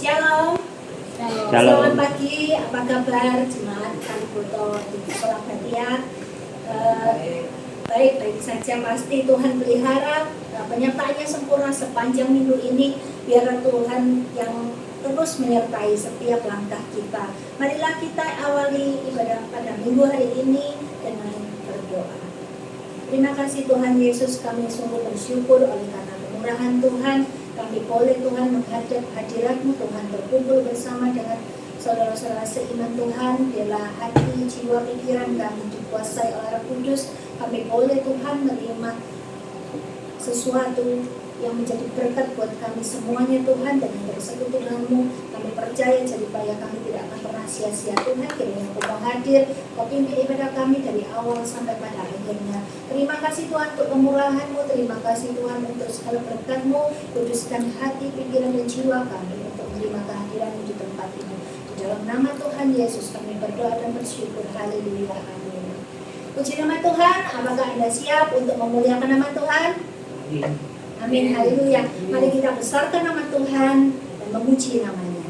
Shalom. Shalom. Selamat pagi, apa kabar jemaat Kaliboto di Surabaya? Baik saja, pasti Tuhan pelihara penyertaannya sempurna sepanjang minggu ini. Biar Tuhan yang terus menyertai setiap langkah kita. Marilah kita awali ibadah pada minggu hari ini dengan berdoa. Terima kasih Tuhan Yesus, kami sungguh bersyukur oleh karena kemurahan Tuhan. Kami boleh Tuhan menghadap hadirat-Mu, Tuhan berkumpul bersama dengan saudara-saudara seiman Tuhan. Biarlah hati, jiwa, pikiran kami dikuasai oleh Roh Kudus. Kami boleh Tuhan menerima sesuatu yang menjadi berkat buat kami semuanya Tuhan. Dengan bersekutu dengan-Mu kami percaya supaya kami tidak akan pernah sia-sia Tuhan. Kiranya Engkau hadir, Kau pimpin ibadah kami dari awal sampai pada akhirnya. Terima kasih Tuhan untuk kemurahan-Mu, terima kasih Tuhan untuk segala berkat-Mu. Kuduskan hati, pikiran dan jiwa kami untuk menerima kehadiran-Mu di tempat ini. Di dalam nama Tuhan Yesus kami berdoa dan bersyukur. Haleluya, amin. Puji nama Tuhan. Apakah Anda siap untuk memuliakan nama Tuhan? Amin, haleluya. Mari kita besarkan nama Tuhan dan memuji namanya.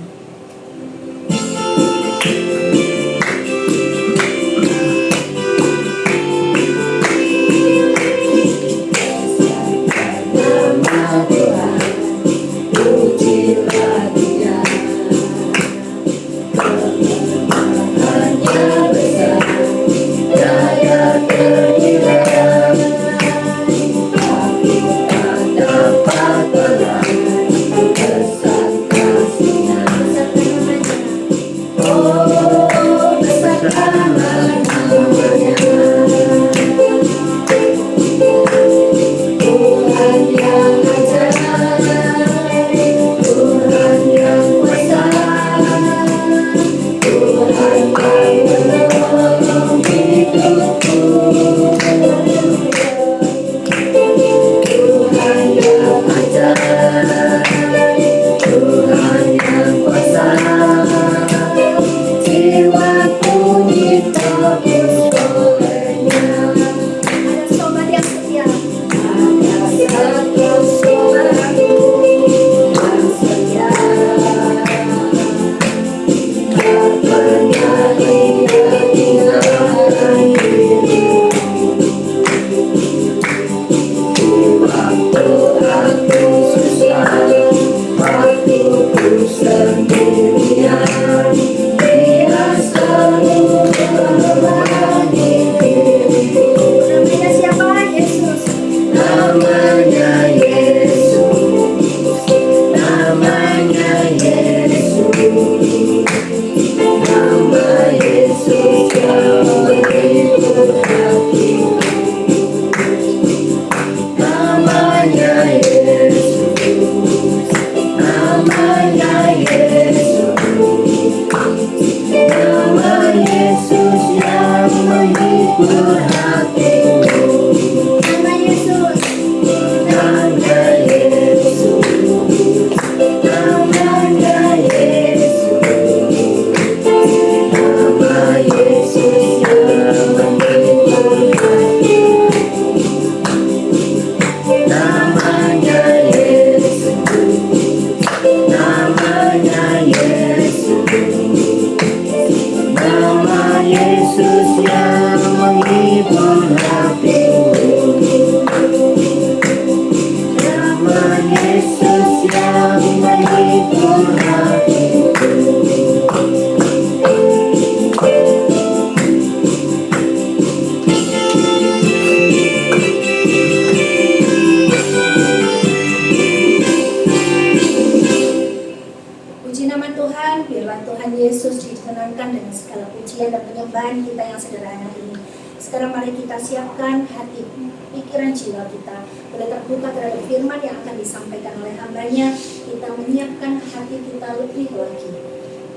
Sekarang mari kita siapkan hati, pikiran, jiwa kita. Boleh terbuka terhadap firman yang akan disampaikan oleh hamba-Nya. Kita menyiapkan hati kita lebih lagi.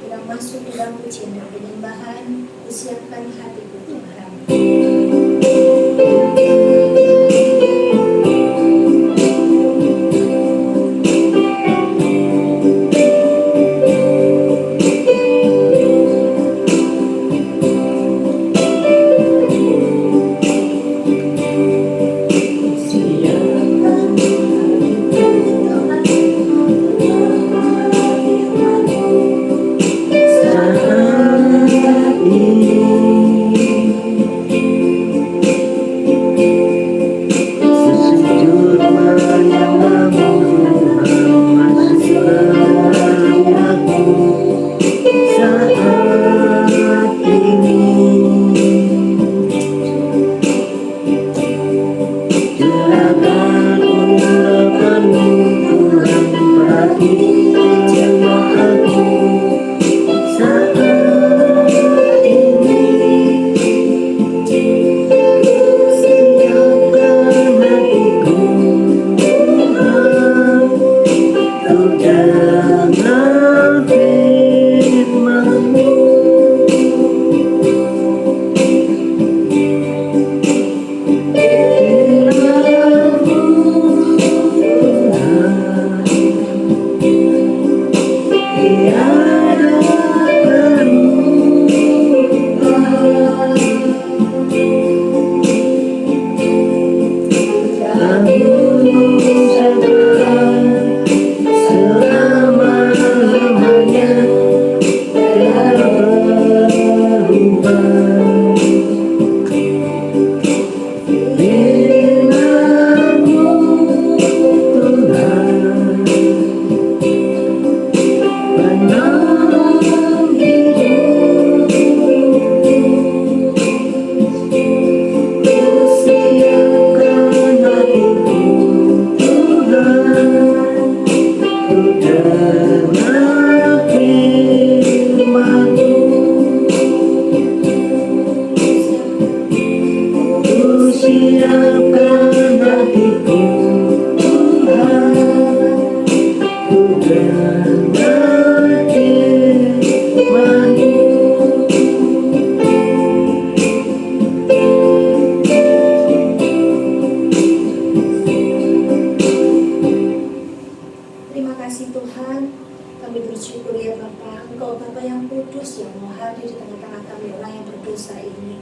Kita masuk dalam pujian dan penyembahan. Disiapkan hatiku Tuhan. Terima kasih Tuhan, kami bersyukur ya Bapa, Engkau Bapa yang kudus yang mau hadir di tengah-tengah kami orang yang berdosa ini.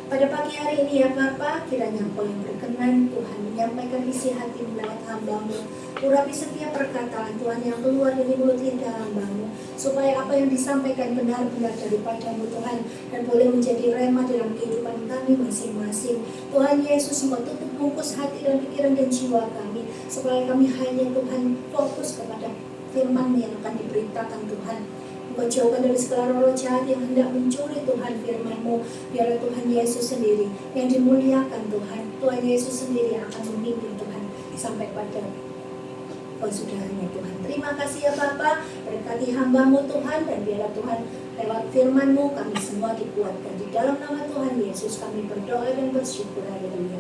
Pada pagi hari ini ya Bapa, kiranya Engkau yang berkenan Tuhan menyampaikan isi hati lewat hamba-Mu. Urapi setiap perkataan Tuhan yang keluar dari mulut lidah hamba-Mu, supaya apa yang disampaikan benar-benar daripada-Mu Tuhan, dan boleh menjadi rema dalam kehidupan kami masing-masing. Tuhan Yesus, Engkau tutup bungkus hati dan pikiran dan jiwa kami, supaya kami hanya Tuhan fokus kepada firman yang akan diberitakan Tuhan. Engkau jauhkan dari segala roh jahat yang hendak mencuri Tuhan firman-Mu. Biarlah Tuhan Yesus sendiri yang dimuliakan Tuhan. Tuhan Yesus sendiri yang akan memimpin Tuhan sampai pada saudaranya Tuhan. Terima kasih ya Bapa, berkati hamba-Mu Tuhan, dan biarlah Tuhan lewat firman-Mu kami semua dikuatkan. Di dalam nama Tuhan Yesus kami berdoa dan bersyukur. Haleluya.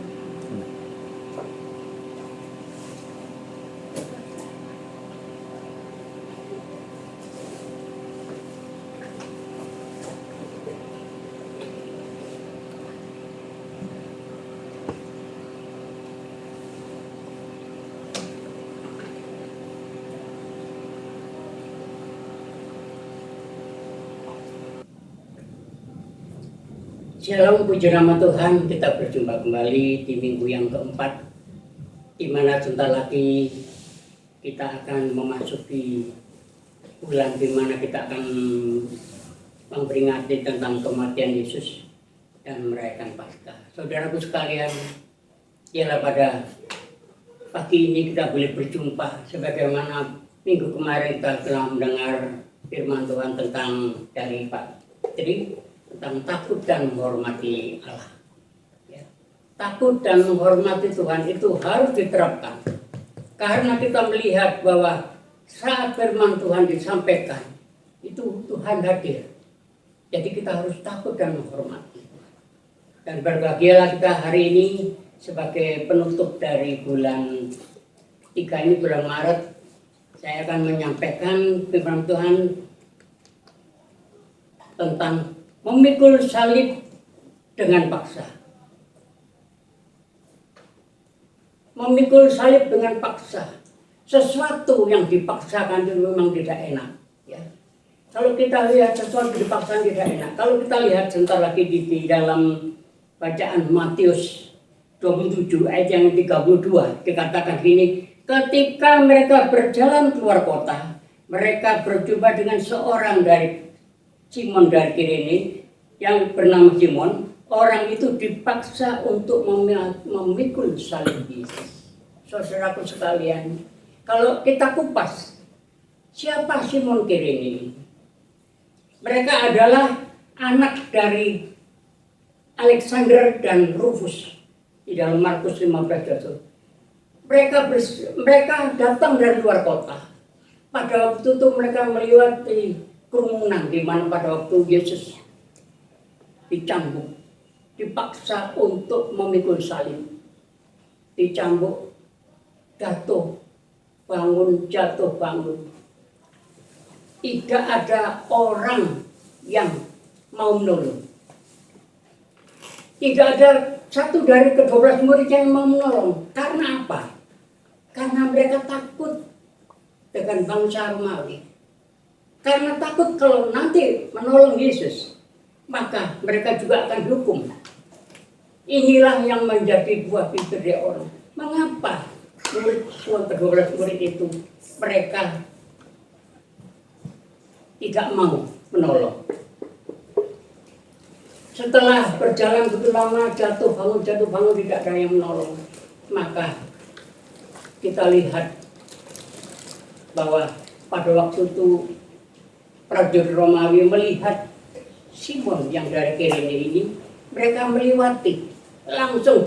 Shalom, puji nama Tuhan. Kita berjumpa kembali di minggu yang keempat, di mana sebentar lagi kita akan memasuki bulan di mana kita akan memperingati tentang kematian Yesus dan merayakan Paskah. Saudaraku sekalian, ialah pada pagi ini kita boleh berjumpa sebagaimana minggu kemarin kita telah mendengar firman Tuhan tentang dari Pak Tri, tentang takut dan menghormati Allah. Ya. Takut dan menghormati Tuhan itu harus diterapkan, karena kita melihat bahwa saat firman Tuhan disampaikan itu Tuhan hadir. Jadi kita harus takut dan menghormati. Dan berbahagialah kita hari ini sebagai penutup dari bulan 3 ini, bulan Maret. Saya akan menyampaikan firman Tuhan tentang memikul salib dengan paksa. Memikul salib dengan paksa. Sesuatu yang dipaksakan itu memang tidak enak. Ya. Kalau kita lihat sesuatu dipaksakan tidak enak. Kalau kita lihat sebentar lagi di dalam bacaan Matius 27 ayat yang 32 dikatakan gini, ketika mereka berjalan keluar kota, mereka berjumpa dengan seorang dari Simon dari Kirene yang bernama Simon. Orang itu dipaksa untuk memikul salib Yesus. Saudaraku sekalian, kalau kita kupas, siapa Simon Kirene? Mereka adalah anak dari Alexander dan Rufus di dalam Markus 15. Mereka datang dari luar kota. Pada waktu itu mereka melewati kerumunan di mana pada waktu Yesus dicambuk, dipaksa untuk memikul salib, dicambuk, jatuh bangun. Tidak ada orang yang mau menolong. Tidak ada satu dari ke-12 murid yang mau menolong. Karena apa? Karena mereka takut dengan bangsa Romawi. Karena takut kalau nanti menolong Yesus, maka mereka juga akan dihukum. Inilah yang menjadi buah pikir dia orang. Mengapa murid ke-12 murid itu mereka tidak mau menolong? Setelah berjalan begitu lama, jatuh bangun, tidak ada yang menolong. Maka kita lihat bahwa pada waktu itu prajurit Romawi melihat Simon yang dari Kirene ini, mereka melewati, langsung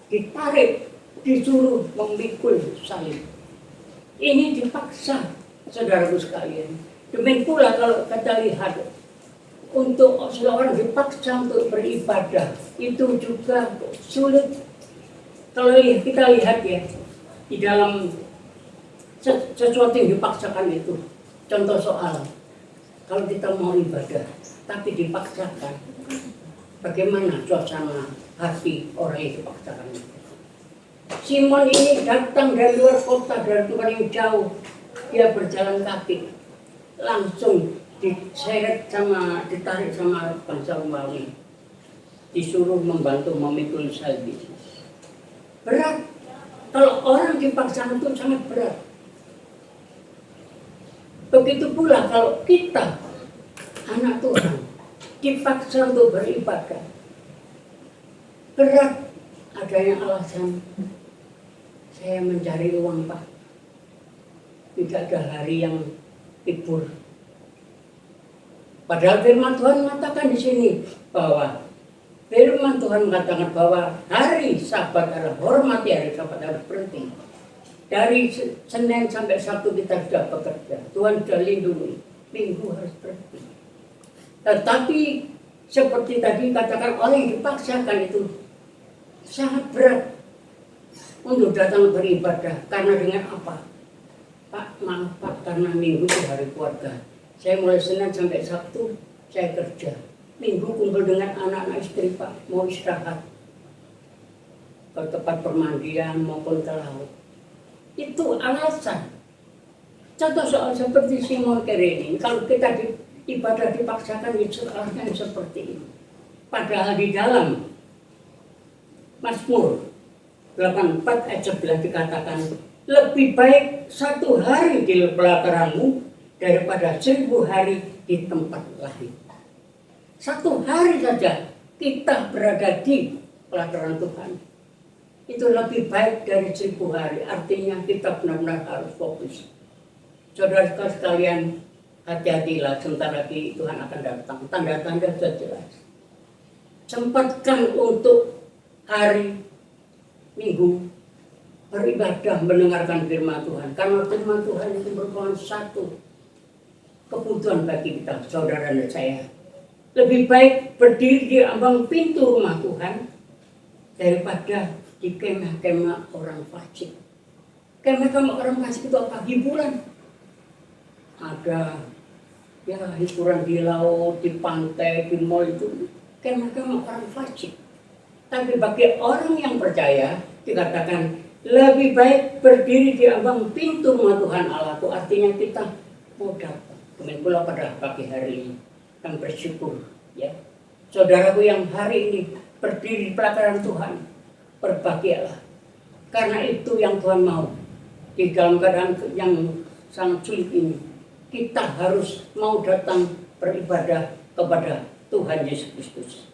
ditarik, disuruh memikul salib. Ini dipaksa saudaraku sekalian. Demikian pula kalau kita lihat untuk seorang dipaksa untuk beribadah itu juga sulit. Kalau kita lihat ya di dalam sesuatu yang dipaksakan itu, contoh soal kalau kita mau ibadah tapi dipaksakan, bagaimana suasana hati orang yang dipaksakan itu? Simon ini datang dari luar kota, dari tempat yang jauh, dia berjalan kaki, langsung ditarik sama bangsa Romawi, disuruh membantu memikul salib Yesus. Berat. Kalau orang dipaksa itu sangat berat. Begitu pula kalau kita, anak Tuhan, dipaksa untuk beribadah. Berat. Ada yang alasan, saya mencari uang Pak. Tidak ada hari yang libur. Padahal firman Tuhan mengatakan di sini bahwa firman Tuhan mengatakan bahwa hari Sabat adalah hormati hari Sabat, harus berhenti. Dari Senin sampai Sabtu kita sudah bekerja. Tuhan sudah lindungi. Minggu harus berhenti. Tetapi seperti tadi katakan orang yang dipaksakan itu sangat berat untuk datang beribadah. Karena dengan apa? Pak, maaf Pak, karena Minggu itu hari keluarga. Saya mulai Senin sampai Sabtu, saya kerja. Minggu kumpul dengan anak-anak istri Pak, mau istirahat. Ke tempat permandian maupun ke laut. Itu alasan. Contoh soal seperti Simon ini, kalau kita ibadah dipaksakan, itu alasan seperti ini. Padahal di dalam Mazmur 84 ayat 11 dikatakan, lebih baik 1 hari di pelataranmu daripada 1000 hari di tempat lain. 1 hari saja kita berada di pelataran Tuhan, itu lebih baik dari 1000 hari. Artinya kita benar-benar harus fokus. Saudara sekalian, hati-hatilah, sebentar lagi Tuhan akan datang. Tanda-tanda sudah jelas. Sempatkan untuk hari Minggu beribadah, mendengarkan firman Tuhan. Karena firman Tuhan itu merupakan satu kebutuhan bagi kita, saudara dan saya. Lebih baik berdiri di ambang pintu rumah Tuhan daripada di kemah-kemah orang fasik. Kemah-kemah orang fasik itu apa? Hiburan. Ada ya hiburan di laut, di pantai, di mall, itu kemah-kemah orang fasik. Tapi bagi orang yang percaya dikatakan lebih baik berdiri di ambang pintu rumah Tuhan Allahku. Artinya kita mau datang. Demikian pula pada pagi hari ini yang bersyukur, ya saudaraku yang hari ini berdiri di pelataran Tuhan, berbahagialah. Karena itu yang Tuhan mau. Di dalam keadaan yang sangat sulit ini, kita harus mau datang beribadah kepada Tuhan Yesus Kristus.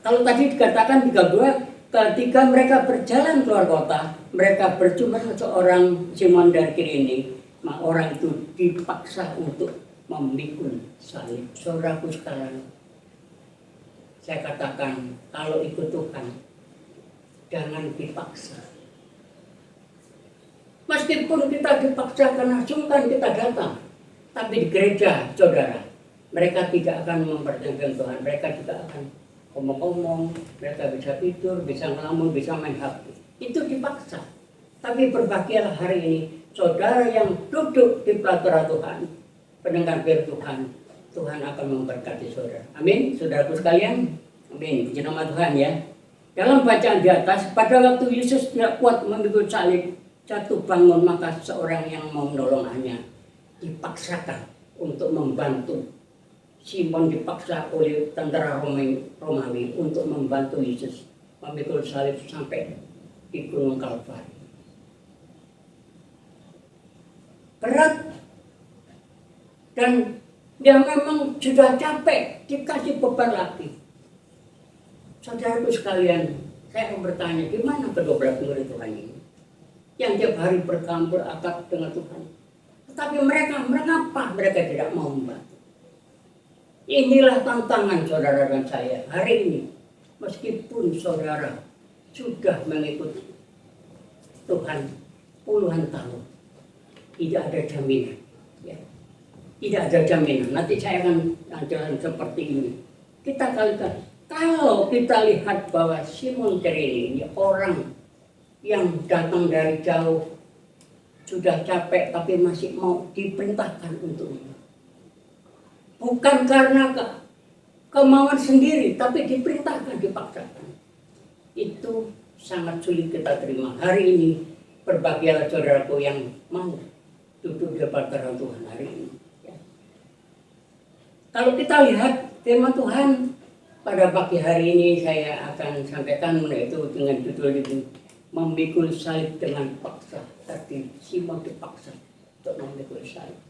Kalau tadi dikatakan 32, ketika mereka berjalan keluar kota, mereka berjumpa seorang Simon dari Kirene. Orang itu dipaksa untuk memikul salib. Saudaraku sekalian, saya katakan kalau ikut Tuhan, jangan dipaksa. Meskipun kita dipaksa karena sungkan kita datang, tapi di gereja, saudara, mereka tidak akan memperdengarkan Tuhan. Mereka juga akan ngomong-ngomong, mereka bisa tidur, bisa ngelamun, bisa main HP. Itu dipaksa. Tapi berbahagialah hari ini, saudara yang duduk di pelataran Tuhan, pendengar firman Tuhan, Tuhan akan memberkati saudara. Amin, saudaraku sekalian. Amin, puji nama Tuhan ya. Dalam bacaan di atas, pada waktu Yesus tidak kuat memikul salib, jatuh bangun, maka seorang yang mau menolongnya dipaksakan untuk membantu. Simon dipaksa oleh tentara Romawi untuk membantu Yesus memikul salib sampai di Gunung Kalvari. Berat, dan dia memang sudah capek, dikasih beban lagi. Saudaraku sekalian, saya mau bertanya, gimana ke-12 murid Tuhan ini yang tiap hari bercampur akad dengan Tuhan? Tetapi mengapa mereka tidak mau membantu? Inilah tantangan saudara dan saya hari ini. Meskipun saudara sudah mengikuti Tuhan puluhan tahun, tidak ada jaminan. Ya. Tidak ada jaminan. Nanti saya akan jalan seperti ini. Kita kalau kita lihat bahwa Simon Kering ini orang yang datang dari jauh, sudah capek tapi masih mau diperintahkan untuk ini. Bukan karena kemauan sendiri, tapi diperintahkan, dipaksakan. Itu sangat sulit kita terima. Hari ini berbahagialah saudaraku yang mau duduk di hadapan Tuhan hari ini. Ya. Kalau kita lihat firman Tuhan pada pagi hari ini, saya akan sampaikan yaitu dengan judul itu, memikul salib dengan paksa. Tapi Simon dipaksa untuk memikul salib.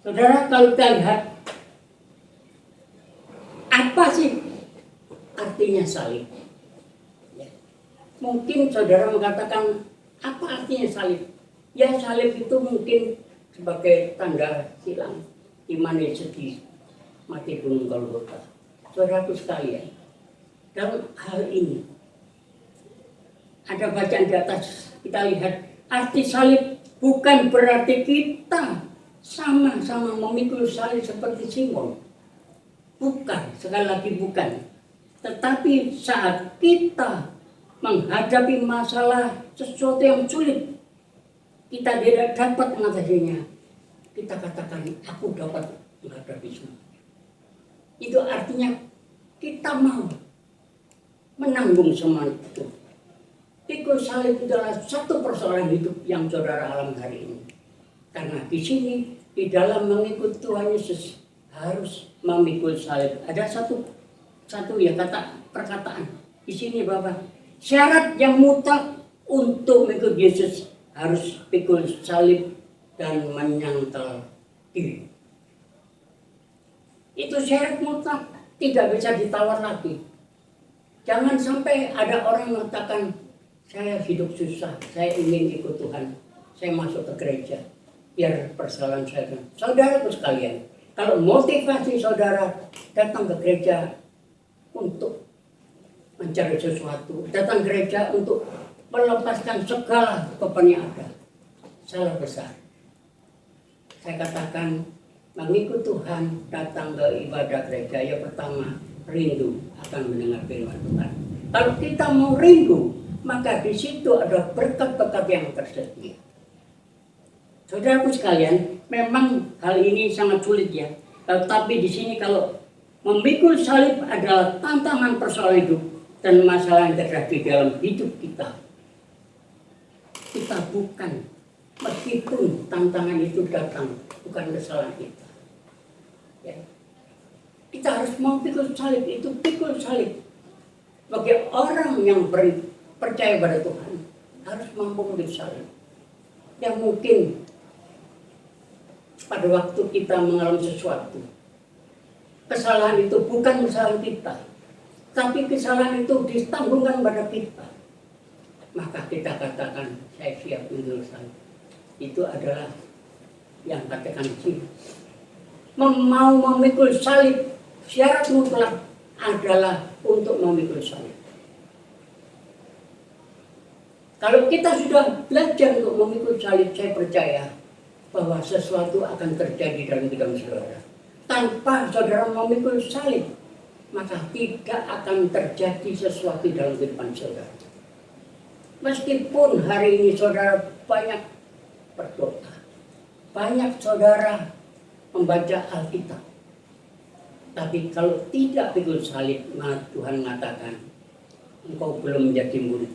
Saudara, kalau kita lihat apa sih artinya salib? Ya. Mungkin saudara mengatakan, apa artinya salib? Ya, salib itu mungkin sebagai tanda silang iman Yesus mati gunung Golgota. Saudaraku sekalian, dalam hal ini ada bacaan di atas, kita lihat arti salib bukan berarti kita sama-sama memikul salib seperti Simon. Bukan, sekali lagi bukan. Tetapi saat kita menghadapi masalah sesuatu yang sulit, kita tidak dapat mengatasinya, kita katakan, aku dapat menghadapi semua. Itu artinya kita mau menanggung semua itu. Pikul salib itu adalah satu persoalan hidup yang saudara alami hari ini. Karena di sini, di dalam mengikut Tuhan Yesus, harus memikul salib. Ada satu ya perkataan di sini Bapak. Syarat yang mutlak untuk mengikut Yesus harus pikul salib dan menyangkal diri. Itu syarat mutlak, tidak bisa ditawar lagi. Jangan sampai ada orang mengatakan, saya hidup susah, saya ingin ikut Tuhan, saya masuk ke gereja, biar persoalan saya. Saudaraku sekalian, kalau motivasi saudara datang ke gereja untuk mencari sesuatu, datang ke gereja untuk melepaskan segala beban yang ada, salah besar. Saya katakan, mengikut Tuhan, datang ke ibadah gereja, yang pertama, rindu akan mendengar firman Tuhan. Kalau kita mau rindu, maka di situ ada berkat-berkat yang tersedia. Saudaraku sekalian, memang hal ini sangat sulit ya. Tapi di sini kalau memikul salib adalah tantangan persoalan hidup dan masalah yang terjadi dalam hidup kita. Kita bukan, meskipun tantangan itu datang, bukan kesalahan kita. Ya. Kita harus memikul salib, itu pikul salib. Bagi orang yang percaya pada Tuhan, harus mampu memikul salib. Yang mungkin pada waktu kita mengalami sesuatu, kesalahan itu bukan kesalahan kita, tapi kesalahan itu ditanggungkan pada kita. Maka kita katakan, saya siap memikul salib. Itu adalah yang katakan sih. Mau memikul salib, syarat mutlak adalah untuk memikul salib. Kalau kita sudah belajar untuk memikul salib, saya percaya bahwa sesuatu akan terjadi dalam kehidupan saudara. Tanpa saudara memikul salib, maka tidak akan terjadi sesuatu dalam kehidupan saudara. Meskipun hari ini saudara banyak berdoa, banyak saudara membaca Alkitab, tapi kalau tidak pikul salib, maka Tuhan mengatakan, engkau belum menjadi murid.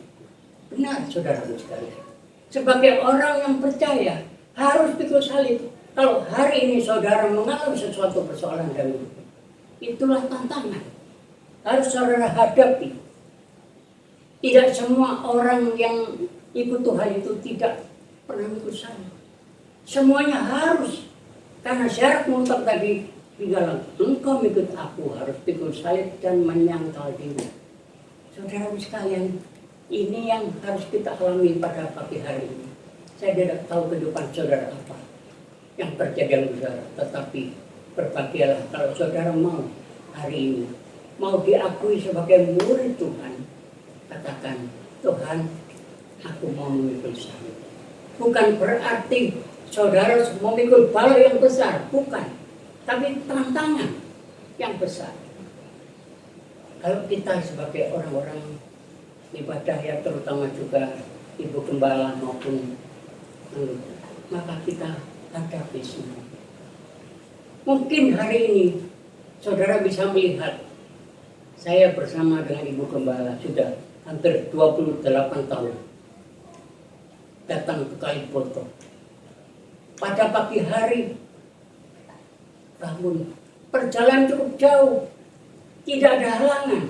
Benar saudara sekalian. Sebagai orang yang percaya, harus pikul salib. Kalau hari ini saudara mengalami sesuatu persoalan dalam hidup, itulah tantangan. Harus saudara hadapi. Tidak semua orang yang ikut Tuhan itu tidak pernah ikut salib. Semuanya harus. Karena syarat mutlak tadi di dalam, engkau ikut aku harus pikul salib dan menyangkal diri. Saudara sekalian, ini yang harus kita alami pada pagi hari ini. Saya tidak tahu kehidupan saudara apa yang terjadi dalam saudara, tetapi berbahagialah kalau saudara mau hari ini, mau diakui sebagai murid Tuhan, katakan, Tuhan, aku mau memikul salib. Bukan berarti saudara memikul bala yang besar, bukan, tapi tantangan yang besar. Kalau kita sebagai orang-orang ibadah ya, terutama juga ibu gembala maupun maka kita hadapi semua. Mungkin hari ini saudara bisa melihat saya bersama dengan ibu gembala sudah hampir 28 tahun datang ke Kalipoto. Pada pagi hari, namun perjalanan cukup jauh, tidak ada halangan.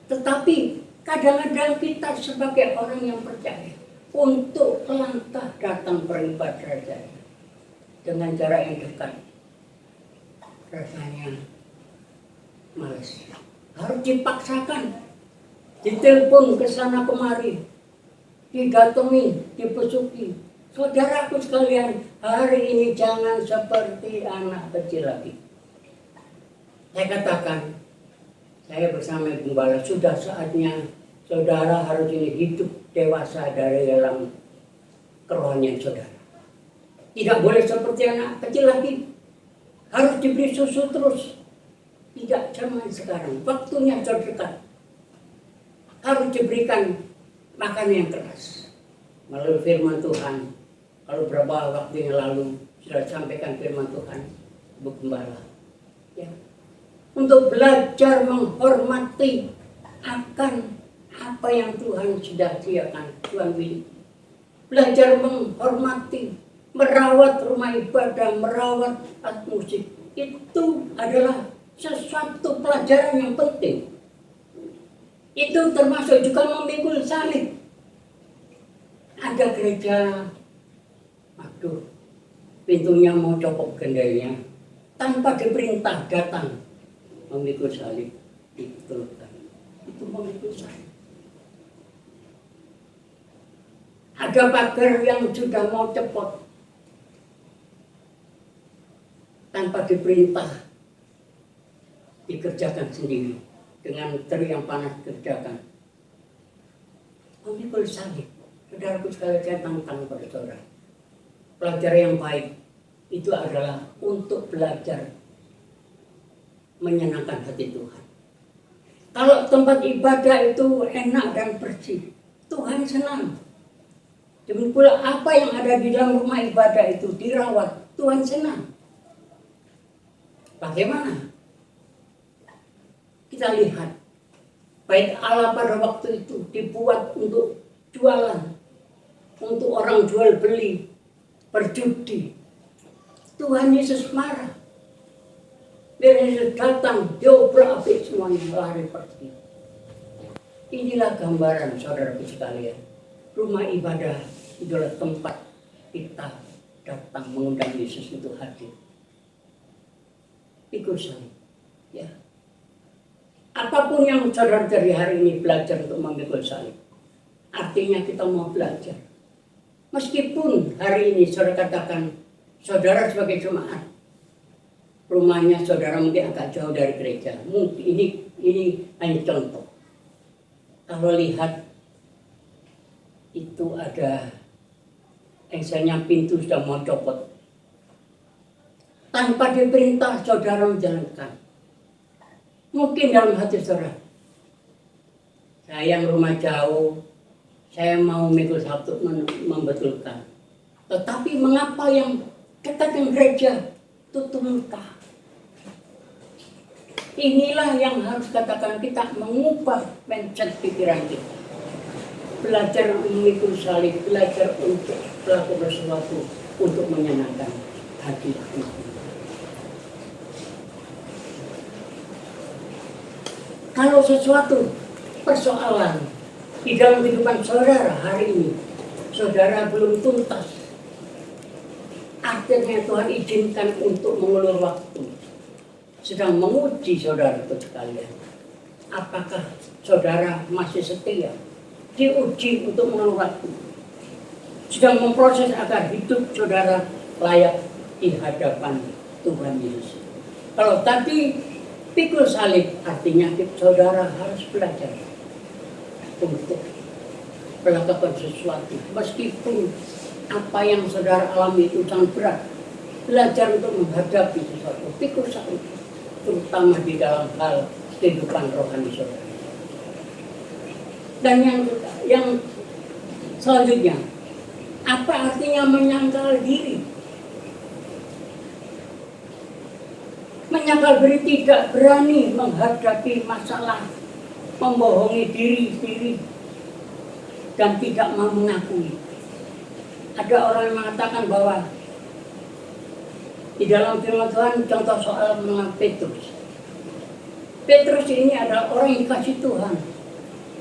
Tetapi kadang-kadang kita sebagai orang yang percaya untuk langkah datang beribadah saja dengan jarak yang dekat, rasanya malas. Harus dipaksakan, ditelepon ke sana kemari, didatangi, dipesuki. Saudaraku sekalian, hari ini jangan seperti anak kecil lagi. Saya katakan, saya bersama Ibu Gembala, sudah saatnya saudara harus ini hidup dewasa dari dalam kerohanian saudara. Tidak boleh seperti anak kecil lagi, harus diberi susu terus. Tidak zaman sekarang, waktunya sudah dekat. Harus diberikan makanan yang keras melalui firman Tuhan. Kalau beberapa waktu yang lalu sudah sampaikan firman Tuhan, Ibu Gembala, ya, untuk belajar menghormati akan apa yang Tuhan sudah sediakan, Tuhan miliki. Belajar menghormati, merawat rumah ibadah, merawat alat musik, itu adalah sesuatu pelajaran yang penting. Itu termasuk juga memikul salib. Ada gereja, aduh, pintunya mau copot gendanya, tanpa diperintah datang memikul salib, ditutupkan. Itu memikul salib. Ada pagar yang sudah mau copot, tanpa diperintah dikerjakan sendiri, dengan teri yang panas dikerjakan. Memikul salib. Saudaraku sekalian, saya tantang pada saudara. Pelajaran yang baik itu adalah untuk belajar menyenangkan hati Tuhan. Kalau tempat ibadah itu enak dan bersih, Tuhan senang. Demikian pula apa yang ada di dalam rumah ibadah itu dirawat, Tuhan senang. Bagaimana? Kita lihat, bait Allah pada waktu itu dibuat untuk jualan, untuk orang jual beli, berjudi. Tuhan Yesus marah. Biar Yesus datang, diobrak-abrik semuanya, lari pergi. Inilah gambaran saudaraku sekalian. Rumah ibadah itulah tempat kita datang mengundang Yesus untuk hadir. Ikut saya, ya. Apapun yang saudara dari hari ini belajar untuk memikul salib, artinya kita mau belajar. Meskipun hari ini saudara katakan, saudara sebagai jemaat, rumahnya saudara mungkin agak jauh dari gereja. Mungkin ini hanya contoh. Kalau lihat itu ada misalnya pintu sudah mau copot, tanpa diperintah saudara menjalankan. Mungkin dalam hati saudara, saya yang rumah jauh, saya mau mikul Sabtu membetulkan. Tetapi mengapa yang dekat dengan gereja tutup muka? Inilah yang harus katakan kita mengubah mindset pikiran kita. Belajar memikul salib, belajar untuk melakukan sesuatu untuk menyenangkan hati Tuhan. Kalau sesuatu persoalan di dalam kehidupan saudara hari ini, saudara belum tuntas, akhirnya Tuhan izinkan untuk mengulur waktu, sedang menguji saudara sekalian. Apakah saudara masih setia? Diuji untuk mengulur waktu, sedang memproses agar hidup saudara layak di hadapan Tuhan Yesus. Kalau tadi pikul salib, artinya saudara harus belajar untuk melakukan sesuatu. Meskipun apa yang saudara alami itu sangat berat. Belajar untuk menghadapi sesuatu, pikul salib, terutama di dalam hal kehidupan rohani saudara. Dan yang selanjutnya, apa artinya menyangkal diri? Menyangkal diri tidak berani menghadapi masalah, membohongi diri dan tidak mau mengakui. Ada orang yang mengatakan bahwa di dalam firman Tuhan contoh soal mengenai Petrus. Petrus ini adalah orang yang dikasih Tuhan.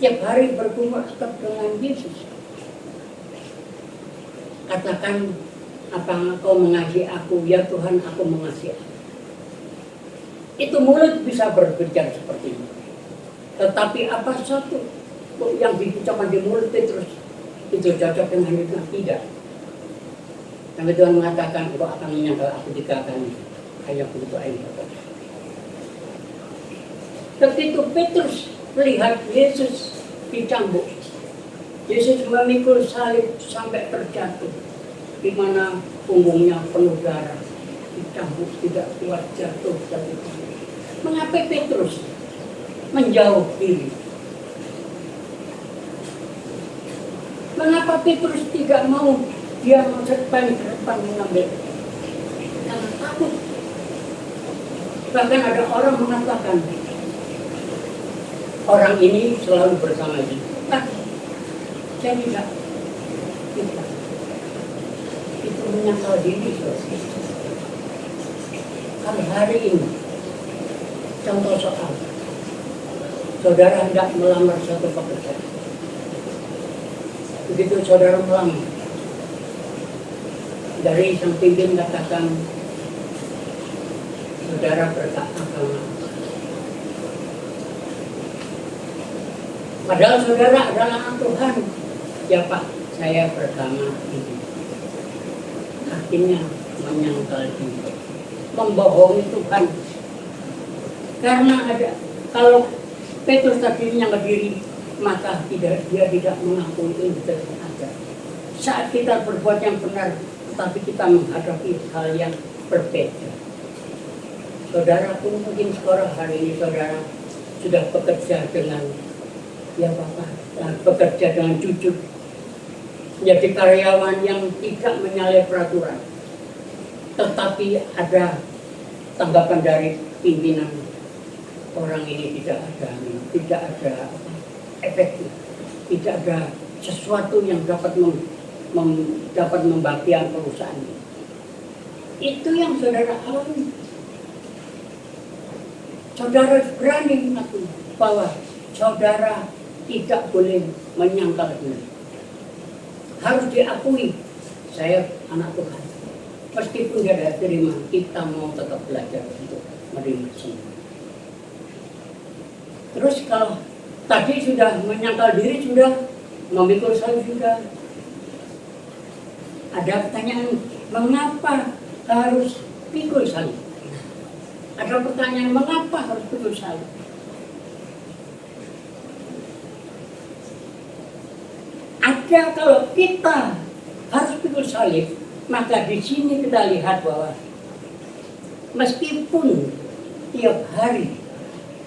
Tiap hari bergumul akrab dengan Yesus. Katakan, apa engkau mengasihi aku? Ya Tuhan, aku mengasihi aku. Itu mulut bisa berbicara seperti itu. Tetapi apa satu yang diucapkan di mulut Petrus itu cocok dengan itu? Tidak. Sampai Tuhan mengatakan, engkau akan menyangkal aku 3 kali. Hanya begitu aja. Ketika Petrus melihat Yesus dicambuk, Yesus memikul salib sampai terjatuh, di mana punggungnya penuh darah, dicambuk tidak kuat jatuh dari itu. Mengapa Petrus menjauh diri? Mengapa Petrus tidak mau dia masa depan mengambil? Karena takut. Bahkan ada orang mengatakan, orang ini selalu bersama dia. Saya tidak. Itu menyangkal diri. Kalau hari ini, contoh soal, saudara hendak melamar suatu pekerjaan. Begitu saudara melamar, dari sang pimpin katakan, saudara beragama. Padahal saudara adalah anak Tuhan. Ya Pak, saya beragama ini. Akhirnya menyangkal diri, membohongi Tuhan. Karena kalau Petrus tadi menyangkal diri, maka dia tidak mengakui itu ada. Saat kita berbuat yang benar, tetapi kita menghadapi hal yang berbeda. Saudara pun mungkin sekarang hari ini saudara sudah bekerja dengan Bapak, bekerja dengan jujur, menjadi karyawan yang tidak menyalahi peraturan, tetapi ada tanggapan dari pimpinan, orang ini tidak ada efektif, tidak ada sesuatu yang dapat dapat membahagiakan perusahaan ini. Itu yang saudara alami. Saudara berani mengakui bahwa saudara tidak boleh menyangkal diri. Harus diakui, saya anak Tuhan. Meskipun dia tidak terima, kita mau tetap belajar untuk menerima semua. Terus kalau tadi sudah menyangkal diri, sudah memikul salib, sudah ada pertanyaan, mengapa harus pikul salib? Ada pertanyaan, mengapa harus pikul salib? Ada, kalau kita harus pikul salib, maka di sini kita lihat bahwa meskipun tiap hari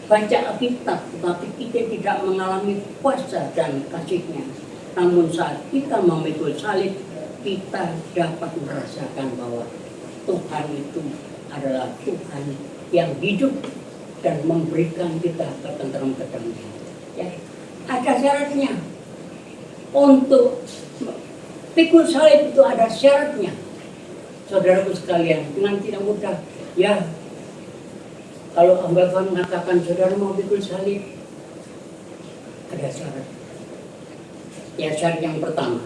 baca Alkitab, tetapi kita tidak mengalami kuasa dan kasih-Nya. Namun saat kita memikul salib, kita dapat merasakan bahwa Tuhan itu adalah Tuhan yang hidup dan memberikan kita ketenteraman kedamaian. Ya, ada syaratnya. Untuk pikul salib itu ada syaratnya. Saudaraku sekalian, dengan tidak mudah. Ya, kalau hamba Tuhan mengatakan saudara mau pikul salib, ada syarat. Ya, syarat yang pertama.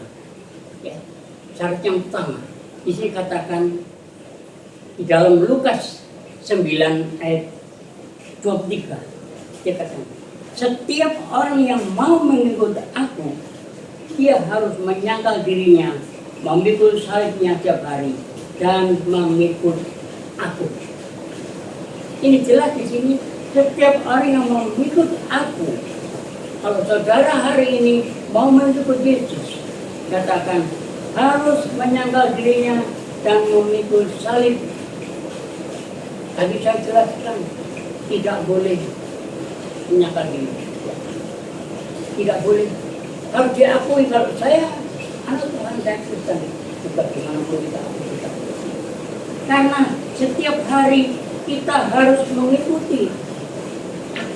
Ya, syarat yang pertama. Di sini katakan di dalam Lukas 9 ayat 23. Dia katakan, setiap orang yang mau mengikut aku, dia harus menyangkal dirinya, memikul salibnya tiap hari, dan mengikut aku. Ini jelas di sini, setiap orang yang mau mengikut aku. Kalau saudara hari ini mau mengikut Yesus, katakan, harus menyangkal dirinya dan memikul salib. Tadi saya jelaskan, tidak boleh menyangkal diri. Tidak boleh. Harus diakui kalau saya anak Tuhan, saya Kristen. Bagaimana perlu kita akui kita. Karena setiap hari kita harus mengikuti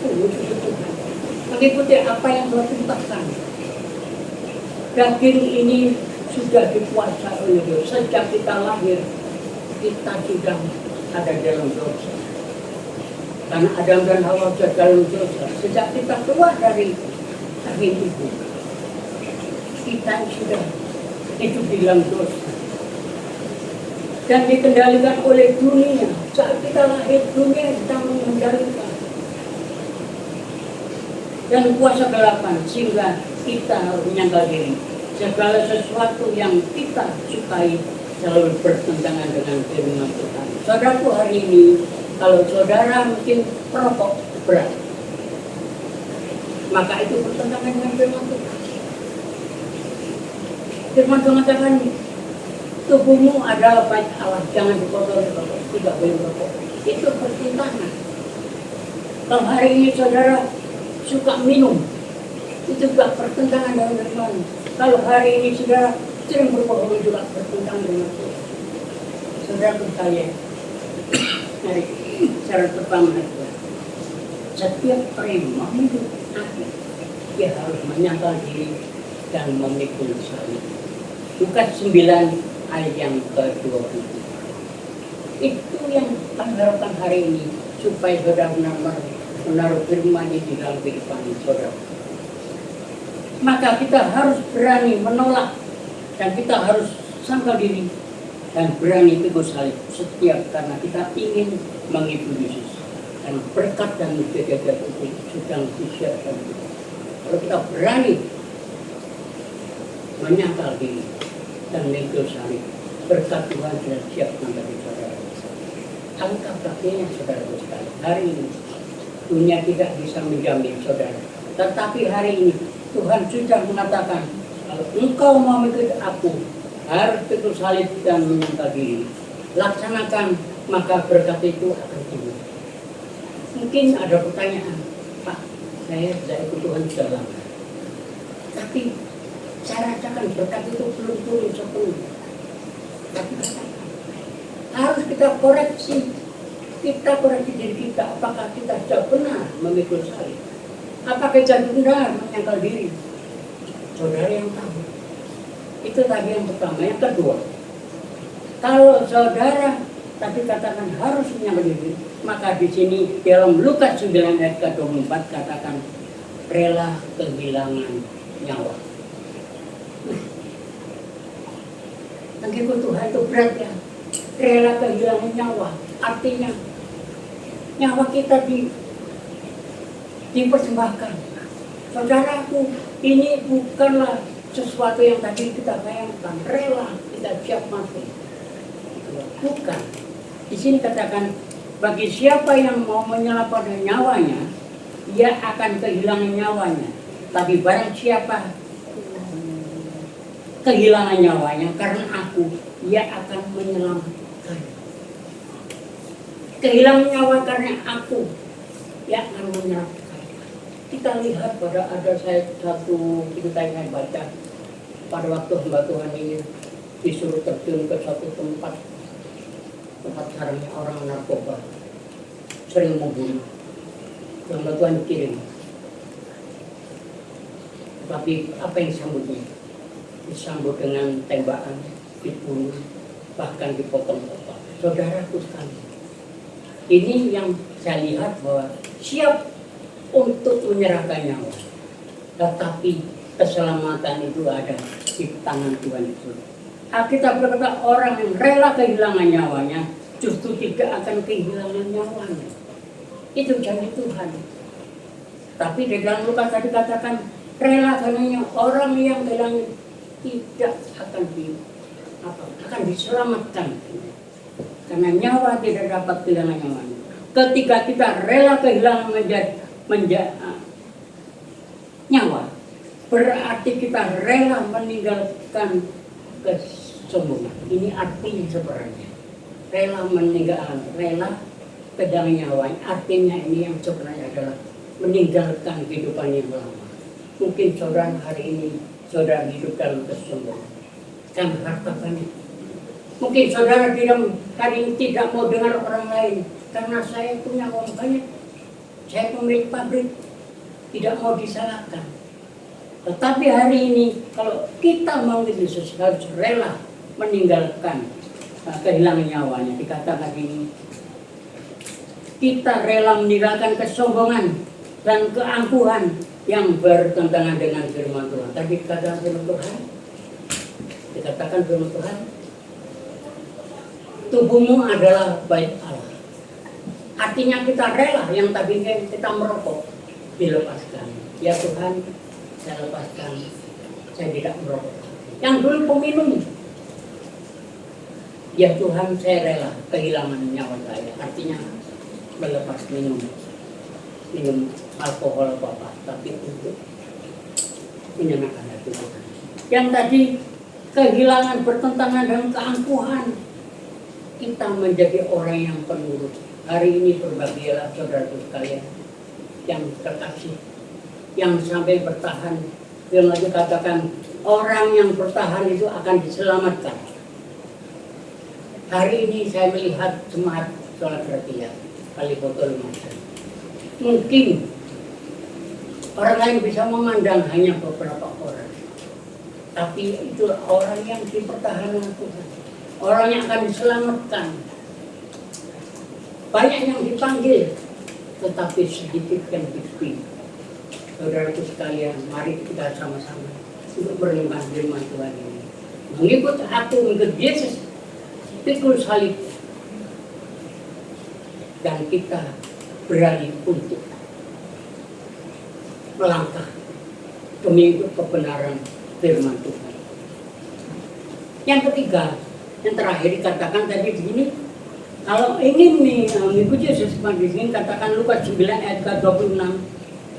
musuh Tuhan. Mengikuti apa yang Tuhan perintahkan. Daging ini sudah dikuasai oleh dosa. Sejak kita lahir, kita sudah ada dalam dosa. Karena Adam dan Hawa sudah dalam dosa. Sejak kita keluar dari daging itu, kita sudah hidup di dalam dosa. Dan dikendalikan oleh dunia. Saat kita lahir, dunia sedang mengendalikan. Dan kuasa gelapan, sehingga kita harus menyangkal diri. Segala sesuatu yang kita sukai selalu bertentangan dengan firman Tuhan. Saudaraku, hari ini, kalau saudara mungkin perokok berat, maka itu bertentangan dengan firman Tuhan. Firman Tuhan mengatakan, tubuhmu adalah bait Allah, jangan dikotori rokok, tidak boleh merokok. Itu pertentangan. Kalau hari ini saudara suka minum, itu juga pertentangan dengan firman. Kalau hari ini saudara sering berbohong, juga bertentangan dengan Tuhan. Saudara percaya, mari cara pertama adalah setiap orang yang mau hidup akhir, dia harus menyangkal diri dan memikul salib. Lukas 9 ayat yang ke-20. Itu yang kami harapkan hari ini, supaya saudara benar-benar menaruh firman di dalam kehidupan saudara. Maka kita harus berani menolak, dan kita harus sangkal diri dan berani pikul salib setiap, karena kita ingin mengikuti Yesus. Dan berkat dan mujizat itu sedang disiapkan. Kalau kita berani menyangkal diri dan memikul salib, berkat Tuhan sudah siapkan bagi saudara. Angkat kakinya saudara sekali. Hari ini dunia tidak bisa menjamin saudara, tetapi hari ini Tuhan sudah mengatakan, kalau engkau mau mengikuti aku, harus pikul salib dan menyangkal diri. Laksanakan, maka berkat itu akan timbul. Mungkin ada pertanyaan, Pak, saya sudah ikut Tuhan sudah lama, tapi saya rasakan berkat itu belum turun sepenuhnya. Tapi harus kita koreksi. Kita koreksi diri kita, apakah kita sudah benar memikul salib? Apakah kita benar menyangkal diri? Saudara yang tahu. Itu tadi yang pertama. Yang kedua, kalau saudara tadi katakan harus menyangkal diri, maka di sini dalam Lukas 9 ayat ke-24 katakan rela kehilangan nyawa. Mengikut Tuhan itu berat ya. Rela kehilangan nyawa. Artinya nyawa kita dipersembahkan. Saudaraku, ini bukanlah sesuatu yang tadi kita bayangkan, rela kita siap mati. Bukan. Di sini katakan, bagi siapa yang mau menyelamatkan nyawanya, ia akan kehilangan nyawanya. Tapi barang siapa kehilangan nyawanya karena aku, ia akan menyelamatkan. Kehilangan nyawa karena aku, ia akan menyelamatkan. Kita lihat pada ada saya satu cerita yang saya baca pada waktu hamba Tuhan ini disuruh terjun ke satu tempat sarangnya orang narkoba, sering membunuh. Hamba Tuhan kirim, tapi apa yang disambutnya? Disambut dengan tembakan, dibunuh, bahkan dipotong-potong. Saudaraku sekalian, ini yang saya lihat bahwa siap untuk menyerahkan nyawa, tetapi keselamatan itu ada di tangan Tuhan itu. Alkitab berkata orang yang rela kehilangan nyawanya justru tidak akan kehilangan nyawanya. Itu janji Tuhan. Tapi di dalam Lukas tadi katakan rela karena orang yang kehilangan tidak akan diselamatkan, karena nyawa tidak dapat kehilangan nyawanya. Ketika kita rela kehilangan nyawa, berarti kita rela meninggalkan kesombongan. Ini artinya sebenarnya rela pedang nyawanya. Artinya ini yang sebenarnya adalah meninggalkan kehidupan yang lama. Mungkin saudara hari ini saudara hidup dalam kesombongan karena harta banyak. Mungkin saudara hari ini tidak mau dengar orang lain karena saya punya uang banyak, saya pemilik pabrik, tidak mau disalahkan. Tetapi hari ini kalau kita mau Yesus harus rela meninggalkan kehilangan nyawanya. Dikatakan ini kita rela meninggalkan kesombongan dan keangkuhan yang bertentangan dengan firman Tuhan. Tadi dikatakan firman Tuhan, dikatakan firman Tuhan, tubuhmu adalah bait Allah. Artinya kita rela yang tadinya kita merokok dilepaskan. Ya Tuhan, saya lepaskan, saya tidak merokok. Yang dulu peminum, ya Tuhan saya rela kehilangan nyawa saya. Artinya melepas minum alkohol apa, tapi untuk menyenangkan hati Tuhan. Yang tadi kehilangan bertentangan dengan keangkuhan, kita menjadi orang yang penurut. Hari ini berbahagialah saudara sekalian yang terkasih, yang sampai bertahan. Yang lagi katakan orang yang bertahan itu akan diselamatkan. Hari ini saya melihat jemaat sholat raya kali botol makan. Mungkin orang lain bisa memandang hanya beberapa orang, tapi itu orang yang dipertahankan Tuhan, orang yang akan diselamatkan. Banyak yang dipanggil, tetapi sedikit yang dipilih. Saudaraku sekalian, mari kita sama-sama untuk merenungkan firman Tuhan ini. Mengikut aku, mengikut Yesus, pikul salib, dan kita berani untuk melangkah mengikut kebenaran firman Tuhan. Yang ketiga, yang terakhir dikatakan tadi begini, kalau ingin mengikuti Yesus di sini katakan Lukas 9 ayat 26,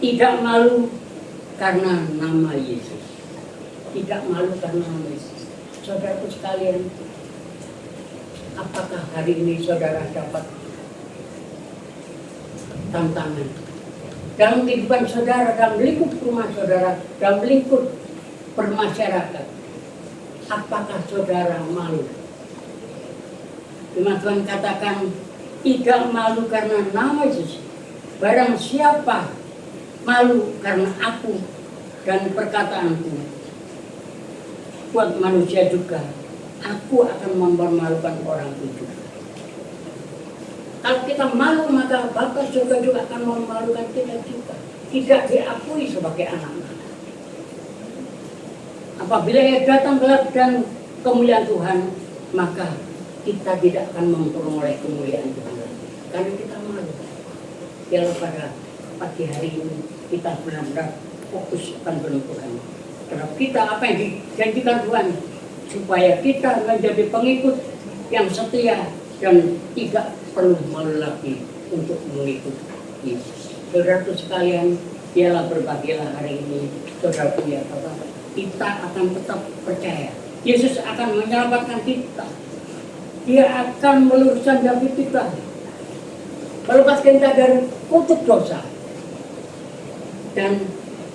tidak malu karena nama Yesus. Tidak malu karena nama Yesus. Saudaraku sekalian, apakah hari ini saudara dapat tantangan dalam kehidupan saudara, dalam lingkup rumah saudara, dalam lingkup bermasyarakat? Apakah saudara malu? Firman Tuhan katakan tidak malu karena nama Yesus. Barang siapa malu karena aku dan perkataanku, buat manusia juga, aku akan mempermalukan orang itu. Kalau kita malu, maka Bapa surga juga akan memalukan kita juga. Tidak diakui sebagai anak-anak. Apabila ia datang gelap dan kemuliaan Tuhan, maka kita tidak akan memperoleh kemuliaan Tuhan lagi. Karena kita malu. Biarlah pada pagi hari ini kita benar-benar fokus akan firman Tuhan. Karena kita apa yang dijanjikan Tuhan, supaya kita menjadi pengikut yang setia dan tidak perlu malu lagi untuk mengikut Yesus. Saudara sekalian, biarlah berbahagialah hari ini. Saudara punya apa? Kita akan tetap percaya. Yesus akan menyelamatkan kita. Dia akan meluruskan jalan kita, melepaskan kita dari kutuk dosa. Dan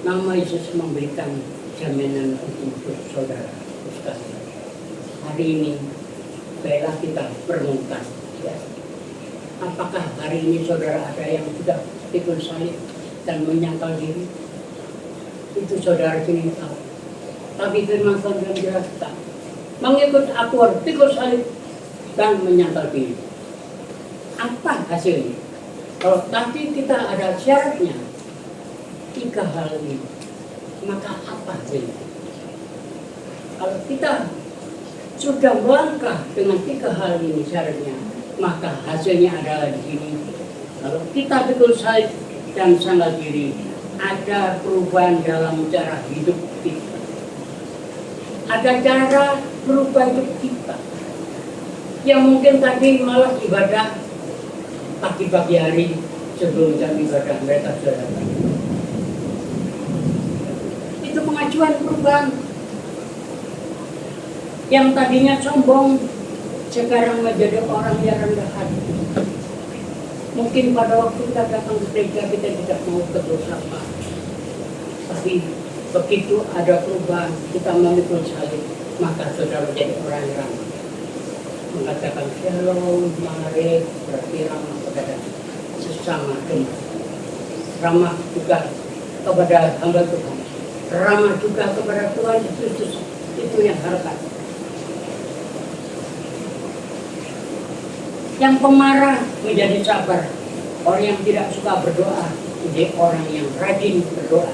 nama Yesus memberikan jaminan untuk saudara sekalian. Hari ini, baiklah kita merenungkan. Ya. Apakah hari ini saudara ada yang sudah pikul salib dan menyangkal diri? Itu saudara sini tahu. Tapi firman Tuhan jelaskan, mengikut aku harus pikul salib dan menyangkal diri. Apa hasilnya? Kalau tadi kita ada syaratnya 3 hal ini, maka apa hasilnya? Kalau kita sudah melangkah dengan 3 hal ini syaratnya, maka hasilnya adalah di sini. Kalau kita pikul salib dan sangkal diri, ada perubahan dalam cara hidup kita. Ada cara berubah hidup kita. Yang mungkin tadi malah ibadah pagi-pagi hari sebelum jam ibadah mereka sudah datang. Itu pengajuan perubahan. Yang tadinya sombong, sekarang menjadi orang yang rendah hati. Mungkin pada waktu kita datang ke gereja kita tidak mau berusaha, tapi begitu ada perubahan kita memikul salib, maka saudara menjadi orang yang ramah. Mengatakan shalom, mari berarti ramah kepada sesama jemaat. Ramah juga kepada hamba Tuhan. Ramah juga kepada Tuhan Yesus. Itu yang harapan. Yang pemarah menjadi sabar. Orang yang tidak suka berdoa menjadi orang yang rajin berdoa.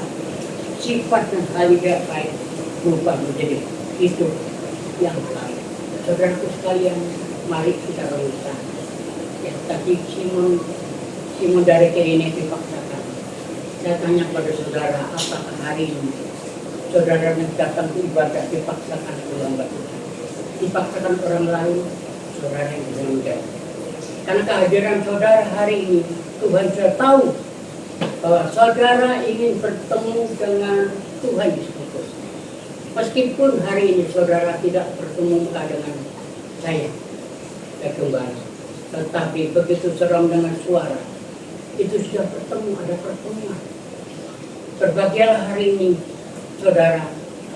Sifat dan hal yang baik berubah menjadi itu yang baik. Saudaraku sekalian, mari kita renungkan. Ya, tadi Simon dari ini dipaksakan. Saya tanya pada saudara, apakah hari ini saudara yang datang ke ibadah dipaksakan oleh hamba Tuhan? Dipaksakan orang lain, saudara yang bisa menjawab. Karena kehadiran saudara hari ini, Tuhan sudah tahu bahwa saudara ingin bertemu dengan Tuhan Yesus. Meskipun hari ini saudara tidak bertemu dengan saya, gembala, tetapi begitu seram dengan suara, itu sudah bertemu, ada pertemuan. Berbahagialah hari ini, saudara.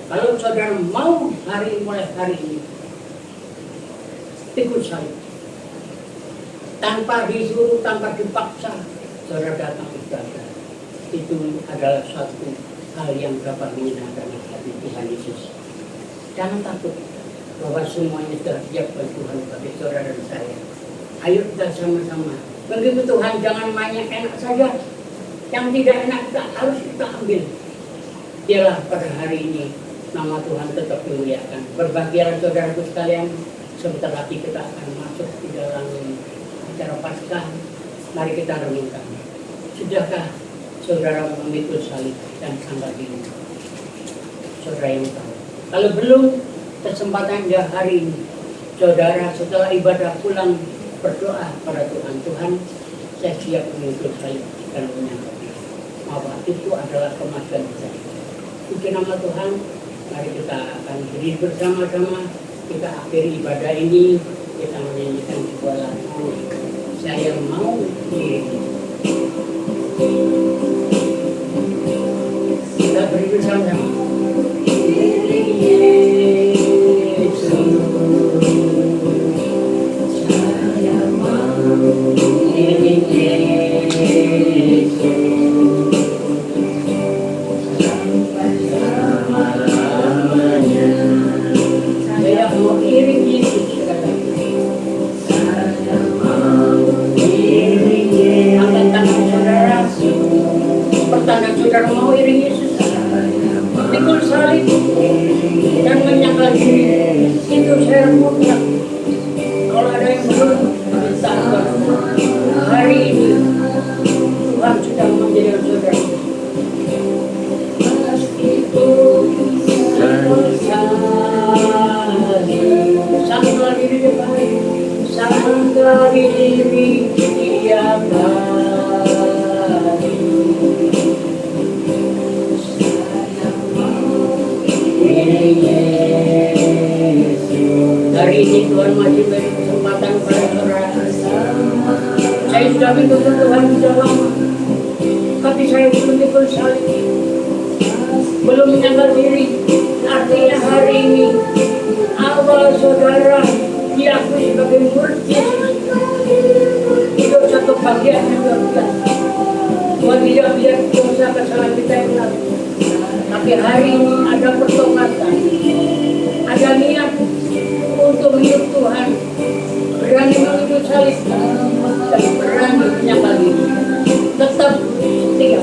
Kalau saudara mau mulai hari ini, ikut saya. Tanpa disuruh, tanpa dipaksa, saudara datang ibadah. Itu adalah suatu hal yang dapat menyenangkan hati Tuhan Yesus. Jangan takut bahwa semuanya sudah siap oleh Tuhan bagi saudara dan saya. Ayo kita sama-sama. Begitu Tuhan, jangan banyak enak saja. Yang tidak enak kita harus kita ambil. Biarlah pada hari ini nama Tuhan tetap dimuliakan. Berbahagialah saudaraku sekalian. Sebentar lagi kita akan masuk di dalam acara Paskah. Mari kita renungkan. Sudahkah saudara memikul salib dan sandal ini? Saudara yang tahu. Kalau belum, kesempatan hari ini, saudara setelah ibadah pulang berdoa pada Tuhan. Tuhan, saya siap memikul salib dan menyangkutnya. Bahwa itu adalah kematian saya. Puji nama Tuhan. Mari kita akan berdiri bersama-sama. Kita akhiri ibadah ini. Kita menyanyikan sebuah lagu. Saya mau diri. Kita beri bersama-sama. Saya mau diri Yesus. Sampai selama-lamanya. Saya mau iring Yesus. Saya mau iring Yesus. Angkat tangan saudara. Pertanda saudara mau iring Yesus. Pikul salib dan menyangkal diri. Itu saya mutlak. Kalau ada yang belum minta hari ini Tuhan sudah menjadi saudara. Sangkal diri dia baik. Sangkal diri dia baik. Hari ini Tuhan masih beri kesempatan pada saudara. Saya sudah minta Tuhan sudah lama, tapi saya belum pikul salib, belum menyangkal diri. Artinya hari ini awal saudara diakui sebagai murid Yesus. Itu satu bagian yang luar biasa. Tuhan tidak melihat dosa kesalahan kita yang lalu. Tapi hari ini ada pertobatan, ada niat untuk hidup Tuhan, berani mengikut salib dan berani menyangkal diri, tetap setia.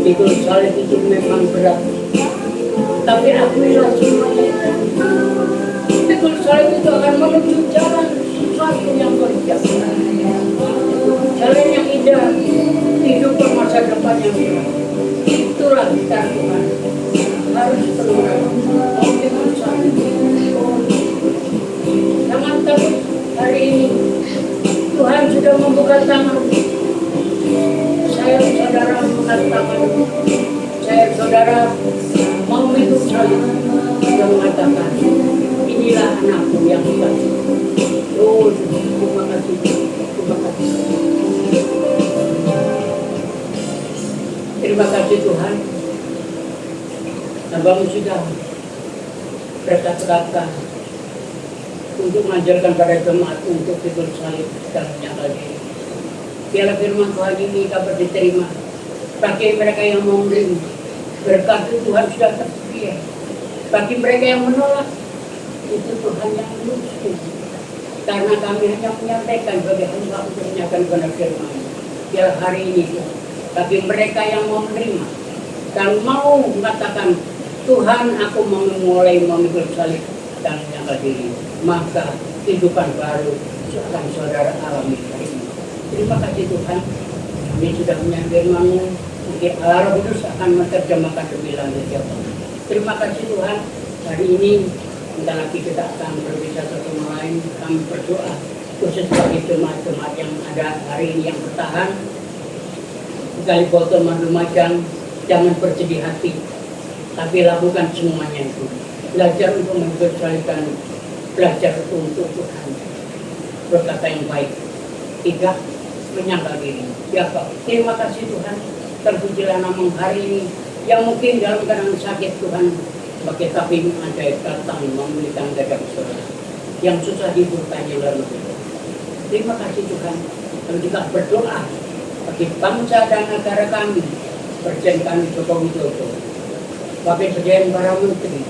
Pikul salib itu memang berat, tapi akuilah semuanya. Pikul salib itu akan menuju jalan sesuatu yang luar biasa. Jalan yang indah, hidup masa depan yang indah. Itulah kita Tuhan. Harus terus pikul salib. Jangan takut hari ini. Tuhan sudah membuka tangan. saya saudara mengatakan, saya saudara mau minum salib, dia mengatakan, inilah anakku yang dikasih. Oh, terima kasih, terima kasih. Terima kasih Tuhan. Abang sudah berkata-kata untuk mengajarkan pada jemaat untuk pikul salib dalam nyata diri. Biarlah firman Tuhan ini dapat diterima bagi mereka yang mau menerima. Berkat Tuhan sudah tersedia. Bagi mereka yang menolak, itu Tuhan yang luruskan. Karena kami hanya menyampaikan bagi hamba untuk menyatakan benar firman. Biarlah hari ini bagi mereka yang mau menerima dan mau mengatakan, Tuhan, aku mau memulai memikul salib dan menyangkal diri, maka kehidupan baru akan saudara alami hari ini. Terima kasih Tuhan, kami sudah menyampaikan-Mu, mungkin Allah Roh Kudus akan menerjemahkan lebih lanjut ya Pak. Terima kasih Tuhan, hari ini sebentar lagi kita akan berbicara satu sama lain, kami berdoa khusus bagi jemaat-jemaat yang ada hari ini yang bertahan. Sekali botol Lumajang, jangan bersedih hati, tapi lakukan semuanya itu. Belajar untuk mempercayai, belajar untuk Tuhan. Berkata yang baik, tidak menyangkal diri. Ya Pak, terima kasih Tuhan. Terpujilah nama hari ini yang mungkin dalam keadaan sakit Tuhan, sebagai tabib ajaib datang memulihkan dada saudara yang susah dihiburkan yang lalu. Terima kasih Tuhan. Kami juga berdoa bagi bangsa dan negara kami, Presiden kami Joko Widodo, Wakil Presiden para menteri,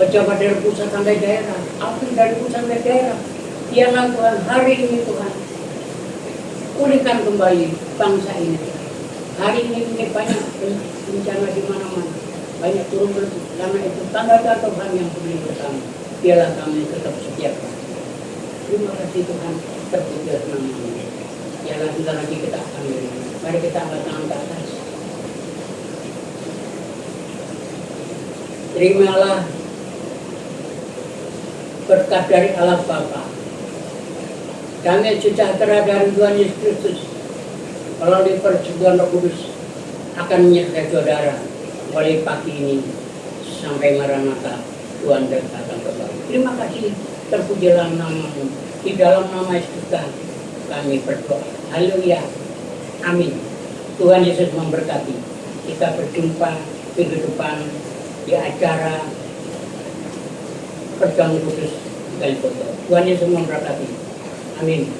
pejabat dari pusat sampai daerah, aktif dari pusat sampai daerah. Biarlah Tuhan hari ini Tuhan pulihkan kembali bangsa ini. Hari ini banyak bencana di mana-mana, banyak turun berhenti. Karena itu tanda-tanda Tuhan yang beri bersama. Biarlah kami tetap setia. Terima kasih Tuhan, terpuji nama-Mu. Biarlah sebentar lagi kita akan beri. Mari kita angkat tangan ke atas. Terimalah berkat dari Allah Bapa, damai sejahtera dari Tuhan Yesus Kristus, melalui persetujuan Roh Kudus akan menyertai saudara mulai pagi ini sampai Maranatha Tuhan datang kembali. Terima kasih, terpujilah nama-Mu. Di dalam nama Yesus kami berdoa. Haleluya. Amin. Tuhan Yesus memberkati. Kita berjumpa minggu depan di acara perjamuan kudus di Kalifoto. Tuhan Yesus memberkati. Amin.